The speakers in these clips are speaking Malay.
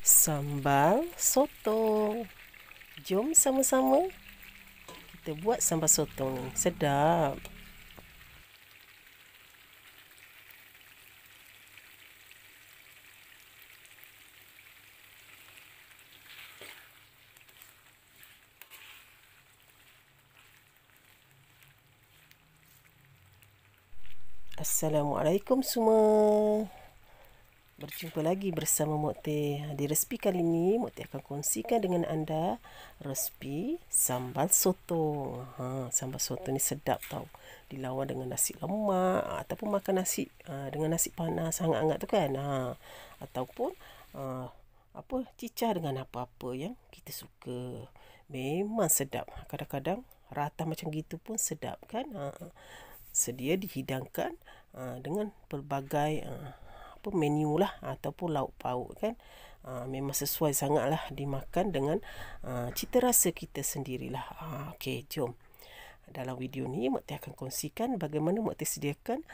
Sambal sotong. Jom sama-sama kita buat sambal sotong ni. Sedap. Assalamualaikum semua. Berjumpa lagi bersama Mok Teh. Di resipi kali ini, Mok Teh akan kongsikan dengan anda resipi sambal sotong. Sambal sotong ni sedap tau. Dilawan dengan nasi lemak ataupun makan nasi dengan nasi panas hangat-hangat tu kan. Ataupun cicah dengan apa-apa yang kita suka. Memang sedap. Kadang-kadang ratah macam gitu pun sedap kan. Sedia dihidangkan dengan pelbagai menu lah ataupun lauk pauk kan. Memang sesuai sangatlah dimakan dengan cita rasa kita sendirilah. Okey, jom. Dalam video ni Mok Teh akan kongsikan bagaimana Mok Teh sediakan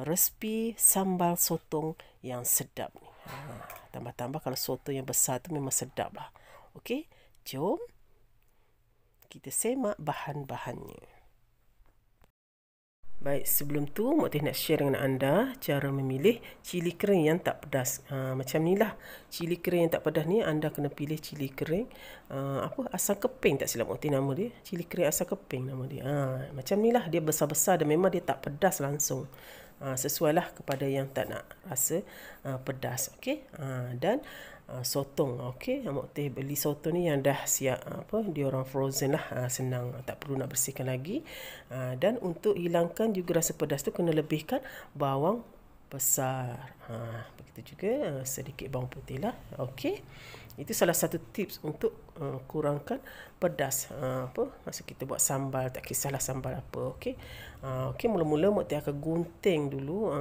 resipi sambal sotong yang sedap ni. Tambah-tambah kalau sotong yang besar tu memang sedap lah. Okey, jom kita semak bahan-bahannya. Baik, sebelum tu Mok Teh nak share dengan anda cara memilih cili kering yang tak pedas. Macam ni lah. Cili kering yang tak pedas ni anda kena pilih cili kering asam keping, tak silap Mok Teh nama dia. Cili kering asam keping nama dia. Macam ni lah, dia besar-besar dan memang dia tak pedas langsung. Sesuailah kepada yang tak nak rasa pedas. Okey. Dan sotong. Okey, Mok Teh beli sotong ni yang dah siap dia orang frozen lah. Senang, tak perlu nak bersihkan lagi. Dan untuk hilangkan juga rasa pedas tu kena lebihkan bawang besar. Begitu juga sedikit bawang putih lah. Okey. Itu salah satu tips untuk kurangkan pedas. Masa kita buat sambal, tak kisahlah sambal apa. Okey. Okey, mula-mula Mok Teh akan gunting dulu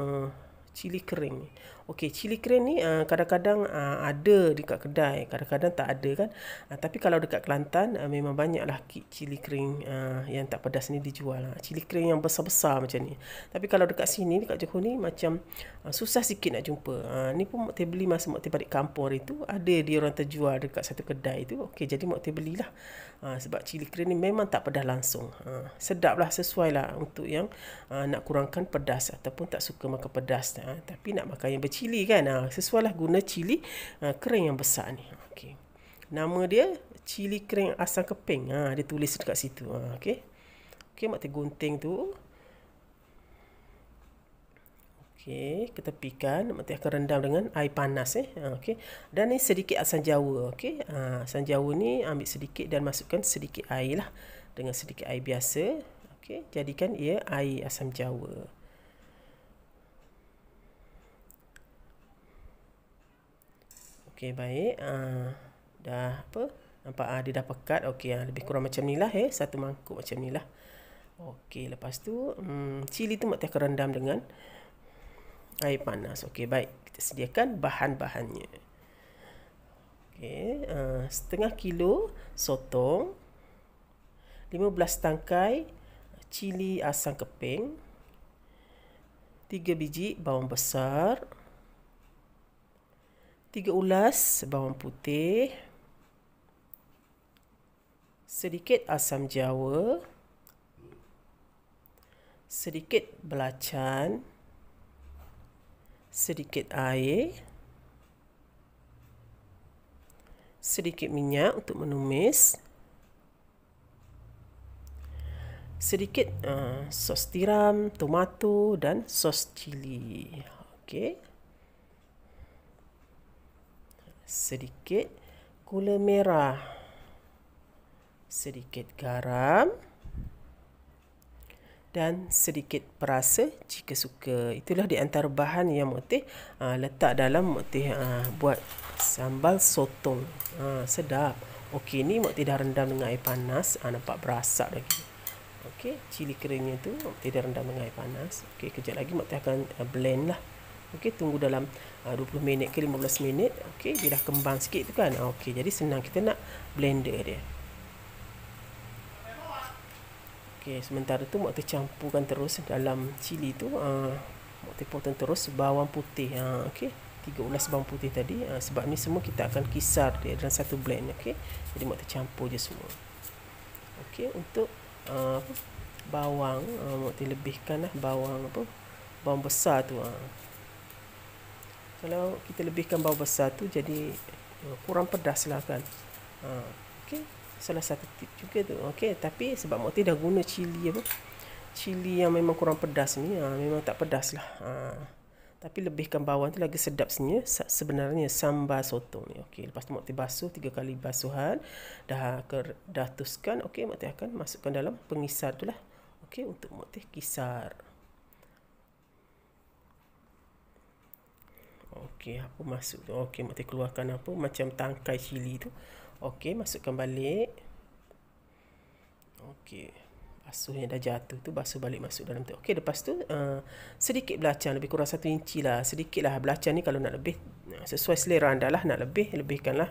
cili kering ni. Okey, cili kering ni kadang-kadang ada dekat kedai, kadang-kadang tak ada kan. Tapi kalau dekat Kelantan memang banyaklah cili kering yang tak pedas ni dijual. Cili kering yang besar-besar macam ni. Tapi kalau dekat sini, dekat Johor ni macam susah sikit nak jumpa. Ni pun Mok Teh beli masa Mok Teh balik kampung hari tu, ada dia orang terjual dekat satu kedai tu. Okey, jadi Mok Teh belilah. Sebab cili kering ni memang tak pedas langsung. Sedaplah, sesuai lah untuk yang nak kurangkan pedas ataupun tak suka makan pedas. Tapi nak makan yang bercili kan. Sesuailah guna cili kering yang besar ni. Okey. Nama dia cili kering asam keping. Dia tulis dekat situ. Okey. Okey, Mok Teh gunting tu. Okey, ketepikan. Mok Teh akan rendam dengan air panas. Okey. Dan ni sedikit asam jawa. Okey. Asam jawa ni ambil sedikit dan masukkan sedikit air lah. Dengan sedikit air biasa. Okey. Jadikan ia air asam jawa. Okey, baik. Dah nampak dia dah pekat. Okey, lebih kurang macam ni lah. Satu mangkuk macam ni lah. Okey, lepas tu cili tu Mok Teh akan rendam dengan air panas. Okey, baik. Kita sediakan bahan-bahannya. Okey, setengah kilo sotong, 15 tangkai cili asam keping, 3 biji bawang besar, 3 ulas bawang putih, sedikit asam jawa, sedikit belacan, sedikit air, sedikit minyak untuk menumis, sedikit sos tiram, tomato dan sos cili. Okey. Sedikit gula merah, sedikit garam dan sedikit perasa jika suka. Itulah di antara bahan yang Mok Teh letak dalam Mok Teh buat sambal sotong. Sedap. Okey, ni Mok Teh dah rendam dengan air panas. Nampak berasak lagi. Okey, cili keringnya tu Mok Teh dah rendam dengan air panas. Okey, kejap lagi Mok Teh akan blend lah. Okey, tunggu dalam 20 minit ke 15 minit. Okey, dia dah kembang sikit tu kan. Okey, jadi senang kita nak blender dia. Okey, sementara tu Mok Teh campurkan terus dalam cili tu. Mok Teh potong terus bawang putih. Okey, 3 ulas bawang putih tadi. Sebab ni semua kita akan kisar dia dalam satu blend. Okey, jadi Mak Tir campur je semua. Okey, untuk bawang, Mak Tir lebihkan lah bawang bawang besar tu. Kalau kita lebihkan bawang besar tu, jadi kurang pedas lah kan. Okey, salah satu tip juga tu. Okey, tapi sebab Mak Tir dah guna cili yang memang kurang pedas ni, memang tak pedas lah. Tapi lebihkan bawang tu lagi sedap sebenarnya sambal sotong ni. Okey, lepas tu Mak Tir basuh 3 kali basuhan. Dah tuskan. Okey, Mak Tir akan masukkan dalam pengisar tu lah. Okey, untuk Mak Tir kisar. Okey, apa masuk tu? Okey, Mak Tir keluarkan macam tangkai cili tu. Okey, masukkan balik. Okey, basuh yang dah jatuh tu, basuh balik masuk dalam tu. Okey, lepas tu sedikit belacan, lebih kurang 1 inci lah. Sedikit lah belacan ni, kalau nak lebih sesuai selera anda lah. Nak lebih, lebihkan lah.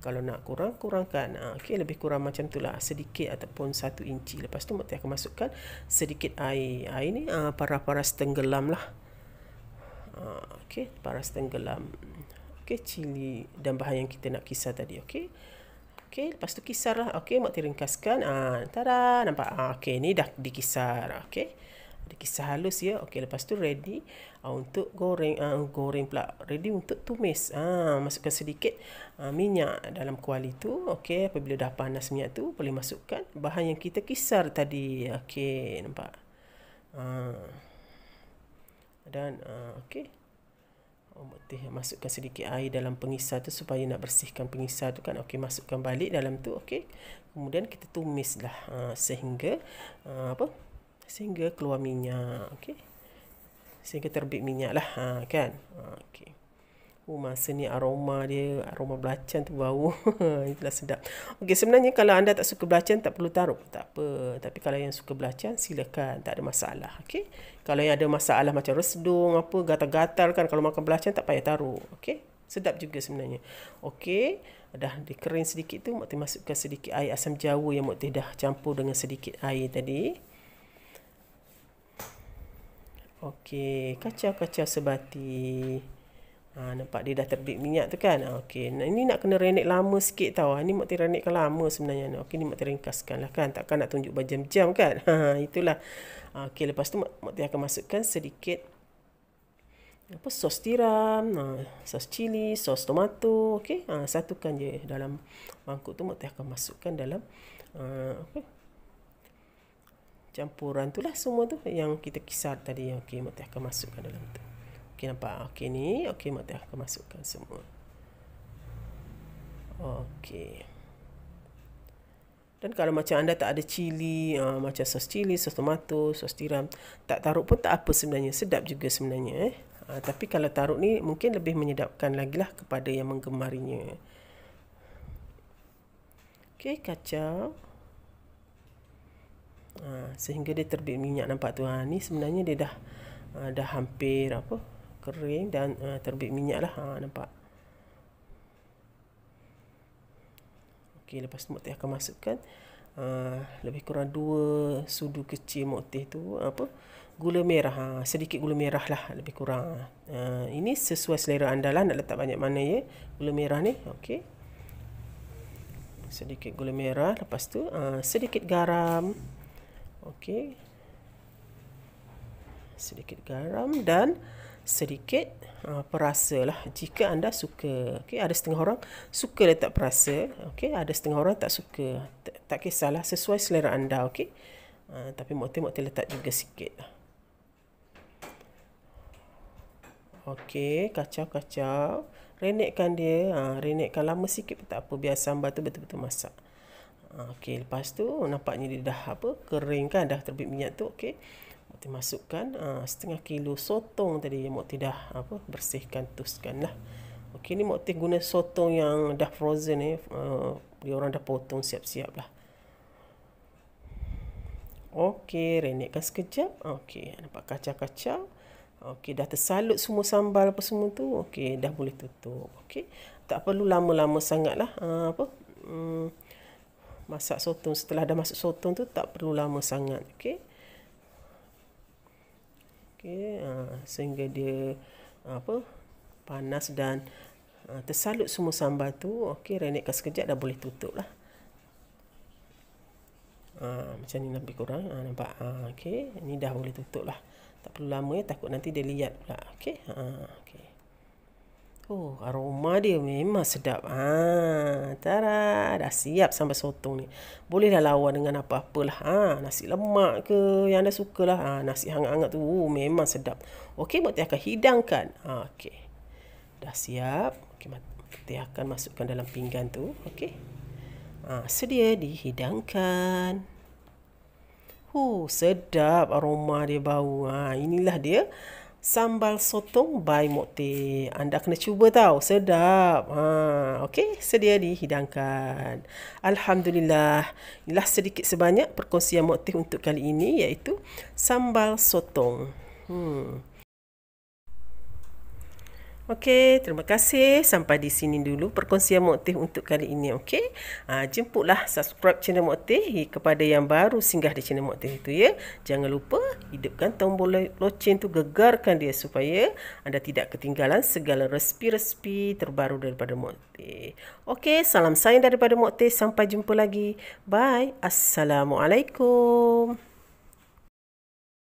Kalau nak kurang, kurangkan. Okey, lebih kurang macam tu lah. Sedikit ataupun 1 inci. Lepas tu Mak Tir akan masukkan sedikit air. Air ni paras-paras tenggelam lah. Okey, paras tenggelam. Okey, cili dan bahan yang kita nak kisar tadi. Okey. Okey, lepas tu kisar lah. Okey, Mak Tir ringkaskan. Tada, nampak? Okey, ni dah dikisar. Okey, dikisar halus ya. Okey, lepas tu ready untuk goreng. Goreng pula. Ready untuk tumis. Masukkan sedikit minyak dalam kuali tu. Okey, apabila dah panas minyak tu, boleh masukkan bahan yang kita kisar tadi. Okey, nampak? Dan okey, Mak Tir masukkan sedikit air dalam pengisar tu supaya nak bersihkan pengisar tu kan. Okey, masukkan balik dalam tu. Okey, kemudian kita tumislah sehingga sehingga keluar minyak. Okey, sehingga terbit minyak lah, kan. Okey, masa ni aroma belacan tu bau. Itulah sedap. Okey, sebenarnya kalau anda tak suka belacan, tak perlu taruh, tak apa. Tapi kalau yang suka belacan, silakan, tak ada masalah. Okey, kalau yang ada masalah macam resdung, gatal-gatal kan, kalau makan belacan tak payah taruh. Okey, sedap juga sebenarnya. Okey, dah dikering sedikit tu, Mak Tir masukkan sedikit air asam jawa yang Mak Tir dah campur dengan sedikit air tadi. Okey, kacau-kacau sebati. Nampak dia dah terbit minyak tu kan. Okey, ini nak kena renek lama sikit tau. Ni Mak Tir renekkan lama sebenarnya. Okey, ni Mak Tir ringkaskan lah kan. Takkan nak tunjuk berjam-jam kan. Itulah. Okey, lepas tu Mak Tir akan masukkan sedikit sos tiram, sos cili, sos tomato. Okey, satukan je dalam mangkuk tu. Mak Tir akan masukkan dalam campuran tu lah semua tu yang kita kisar tadi. Okey, Mak Tir akan masukkan dalam tu. Okey, nampak? Okey ni. Okey, Mak Tir akan masukkan semua. Okey. Dan kalau macam anda tak ada cili, macam sos cili, sos tomato, sos tiram, tak taruh pun tak apa sebenarnya. Sedap juga sebenarnya. Tapi kalau taruh ni mungkin lebih menyedapkan lagi lah kepada yang menggemarinya. Okey, kacau. Sehingga dia terbit minyak, nampak tu. Ni sebenarnya dia dah hampir kering dan terbit minyak lah. Nampak? Okey, lepas tu Mak Tir akan masukkan lebih kurang 2 sudu kecil Mak Tir tu gula merah. Sedikit gula merah lah lebih kurang. Ini sesuai selera anda lah, nak letak banyak mana ya gula merah ni. Okey, sedikit gula merah. Lepas tu sedikit garam. Okey, sedikit garam dan sedikit perasa lah jika anda suka. Okey, ada setengah orang suka letak perasa. Okey, ada setengah orang tak suka. Tak kisahlah, sesuai selera anda. Okey, tapi Mak Tir letak juga sikit lah. Okey, kacau-kacau. Renekkan dia. Renekkan lama sikit pun tak apa, biar sambal tu betul-betul masak. Okey, lepas tu nampaknya dia dah kering kan, dah terbit minyak tu. Okey, Mak Tir masukkan setengah kilo sotong tadi yang Mak Tir dah bersihkan, tuskan lah. Okey, ni Mak Tir guna sotong yang dah frozen ni. Dia orang dah potong siap-siap lah. Okey, renekkan sekejap. Okey, nampak kacau-kacau. Okey, dah tersalut semua sambal apa semua tu. Okey, dah boleh tutup. Okey, tak perlu lama-lama sangat lah. Masak sotong, setelah dah masuk sotong tu tak perlu lama sangat. Okey. Okey, sehingga dia panas dan tersalut semua sambal tu. Okey, renekkan sekejap dah boleh tutup lah. Macam ni lebih kurang. Nampak? Okey, ni dah boleh tutup lah. Tak perlu lama ya, takut nanti dia liat pula. Okey. Okey. Oh, aroma dia memang sedap. Tara, dah siap sambal sotong ni. Bolehlah lawan dengan apa-apalah. Nasi lemak ke yang anda sukalah. Nasi hangat-hangat tu memang sedap. Okey, Mak Teh akan hidangkan. Okey. Dah siap. Okey, Mak Teh akan masukkan dalam pinggan tu. Okey. Sedia dihidangkan. Sedap aroma dia bau. Inilah dia sambal sotong by Mak Teh. Anda kena cuba tahu. Sedap. Okey, sedia dihidangkan. Alhamdulillah. Inilah sedikit sebanyak perkongsian Mak Teh untuk kali ini, iaitu sambal sotong. Okey, terima kasih. Sampai di sini dulu perkongsian Mak Teh untuk kali ini. Okey. Jemputlah subscribe channel Mak Teh kepada yang baru singgah di channel Mak Teh itu ya. Jangan lupa hidupkan tombol loceng tu, gegarkan dia supaya anda tidak ketinggalan segala resipi-resipi terbaru daripada Mak Teh. Okey, salam sayang daripada Mak Teh. Sampai jumpa lagi. Bye. Assalamualaikum.